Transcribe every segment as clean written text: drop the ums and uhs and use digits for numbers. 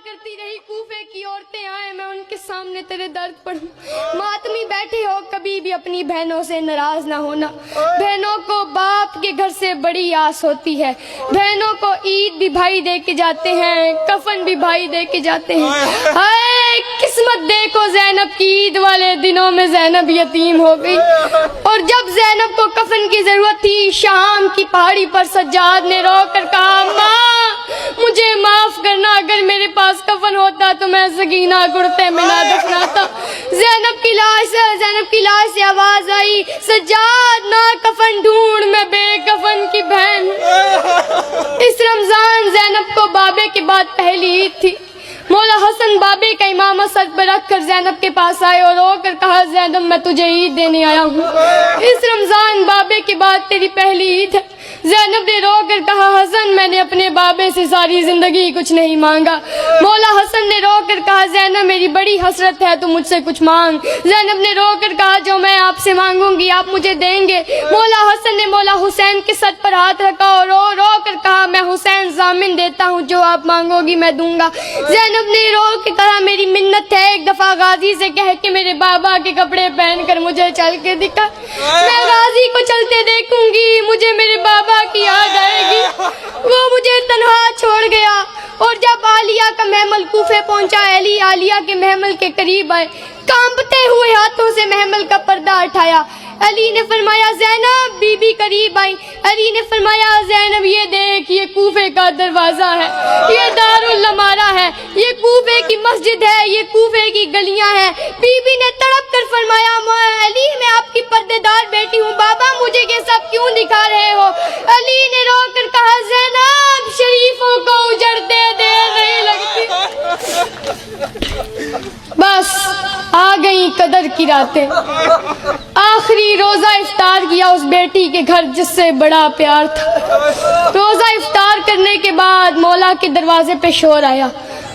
करती रही कूफे की औरतें आए मैं उनके सामने तेरे दर्द पढ़ूं। मातमी बैठे हो कभी भी अपनी बहनों से नाराज ना होना। बहनों को बाप के घर से बड़ी आस होती है। बहनों को ईद भी भाई दे के जाते हैं, कफन भी भाई दे के जाते हैं। हाय किस्मत देखो ज़ैनब की ईद वाले दिनों में ज़ैनब यतीम हो गई। और जब ज़ैनब को कफन की जरूरत थी शाम की पहाड़ी पर सज्जाद ने रो कर कहा माँ मुझे माफ करना, अगर मेरे पास कफन होता तो मैं सकीना गुड़ते में ना दफनाता। ज़ैनब की लाश से आवाज आई सज्जाद ना कफन ढूंढ मैं बेकफन की बहन। इस रमजान ज़ैनब को बाबे के बाद पहली ईद थी। मौला हसन बाबे का इमामा सर पर रख कर ज़ैनब के पास आए और रो कर कहा ज़ैनब मैं तुझे ईद देने आया हूँ। इस रमजान बाबे के बाद तेरी पहली ईद है। ज़ैनब ने रो कर कहा हसन मैंने अपने बाबे से सारी जिंदगी कुछ नहीं मांगा। मौला हसन ने रो कर कहा ज़ैनब मेरी बड़ी हसरत है तू मुझसे कुछ मांग। ज़ैनब ने रो कर कहा जो मैं आपसे मांगूंगी आप मुझे देंगे। मौला हसन ने मौला हुसैन के सर पर हाथ रखा और रो रो कर कहा मैं हुसैन जामिन देता हूँ जो आप मांगोगी मैं दूंगा। ज़ैनब ने रो के कहा मेरी मिन्नत है एक दफा गाजी से कह के मेरे बाबा के कपड़े पहनकर मुझे चल के दिखा। मैं गाजी को चलते देखूंगी मुझे मेरे बाबा की याद आएगी। वो मुझे तन्हा छोड़ गया। और जब आलिया का महमल कूफे पहुंचा अली आलिया के महमल के करीब आए, कांपते हुए हाथों से महमल का पर्दा उठाया। अली ने फरमाया ज़ैनब बीबी करीब आई। अली ने फरमाया ज़ैनब ये देख ये कूफे का दरवाजा है, ये दारुल लमारा है, ये कूफे की मस्जिद है, ये कूफे की गलियां हैं। बीबी ने तड़प कर फरमाया अली मैं आपकी पर्देदार बेटी हूँ, बाबा मुझे ये सब क्यों दिखा रहे हो। अली ने रो कर कहा ज़ैनब शरीफों को उजड़ते देर नहीं लगती। बस आ गई कदर की रातें। आखिरी रोजा इफ्तार किया उस बेटी के घर जिससे बड़ा प्यार था। रोजा इफ्तार करने के बाद मौला के दरवाजे पे शोर आया।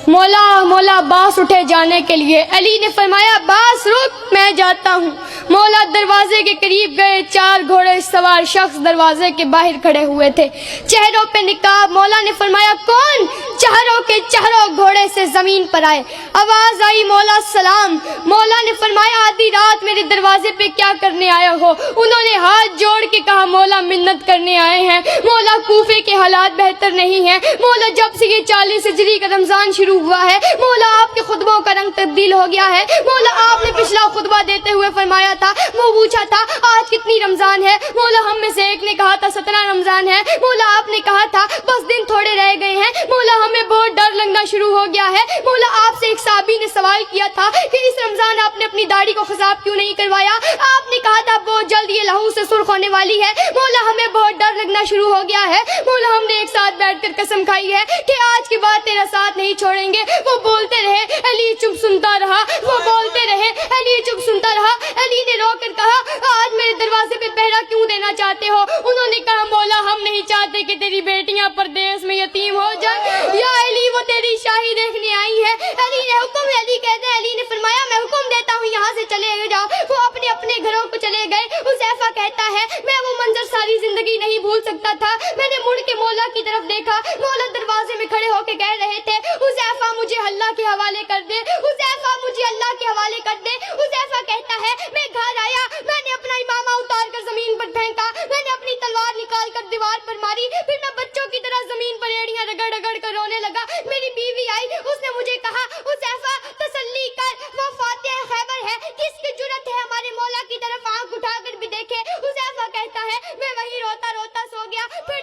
मौला बास उठे जाने के लिए। अली ने फरमाया बास रुक मैं जाता हूँ। मौला दरवाजे के करीब गए। 4 घोड़े सवार शख्स दरवाजे के बाहर खड़े हुए थे, चेहरों पे निकाब। मौला ने फरमाया कौन। चेहरों के चेहरों घोड़े से जमीन पर आए। आवाज आई मौला सलाम। मौला ने फरमाया आधी रात मेरे दरवाजे पे क्या करने आए हो। उन्होंने हाथ जोड़ के कहा मौला मिन्नत करने आए हैं। मौला कूफे के हालात बेहतर नहीं हैं। मौला जब से ये 40 हिजरी का रमजान शुरू हुआ है मौला आपके खुतबों का रंग तब्दील हो गया है। मौला आपने पिछला खुतबा देते हुए फरमाया था, वो पूछा था आज कितनी रमजान है। मौला हम में से एक ने कहा था 17 रमजान है। मौला आपने कहा था बस दिन थोड़े रह गए हैं। मौला हमें बहुत डर लगना शुरू हो गया है। मौला आपसे एक साहबी ने सवाल किया था कि इस रमजान आपने अपनी दाढ़ी को खिसाब क्यों नहीं करवाया। आपने कहा था बहुत जल्द ये लहू से सुर्ख होने वाली है। मौला हमें बहुत डर लगना शुरू हो गया है। मौला हमने एक साथ बैठकर कसम खाई है कि आज के बाद तेरा साथ नहीं छोड़ेंगे। वो बोलते रहे, अली चुप सुनता रहा। वो बोलते रहे, अली चुप सुनता रहा। अली ने रोकर कहा आज मेरे दरवाजे पे पहरा क्यों देना चाहते हो। उन्होंने कहा मौला हम नहीं चाहते कि तेरी बेटियां परदेश में यतीम हो जाए। या अली वो तेरी शाही देखने आई है। अली ने हुक्म है। अली कहते हैं अली ने फरमाया मैं हुक्म देता हूँ यहाँ से चले जाओ। वो अपने अपने घरों को चले गए। हुज़ैफा कहता है मैं वो मंजर सारी जिंदगी नहीं भूल सकता था। मैंने मुड़ के मौला की तरफ देखा। मौला दरवाजे में खड़े होकर कह रहे थे हुज़ैफा मुझे अल्लाह के हवाले कर दे। हुज़ैफा मुझे अल्लाह के हवाले कर दे। हुज़ैफा कहता है मैं घर आया, मैंने अपना इमामा उतार कर जमीन पर फेंका। मैंने अपनी तलवार निकाल कर दीवार पर मारी। फिर मैं बच्चों की तरह जमीन पर एड़ियां रगड़ रगड़ कर रोने लगा। मेरी बीवी आई, उसने मुझे कहा हुज़ैफा तसल्ली कर, वो फातिह खैबर है, किसकी जुर्रत है हमारे मौला की तरफ आंख उठाकर भी देखे। हुज़ैफा कहता है मैं वहीं रोता रोता सो गया। फिर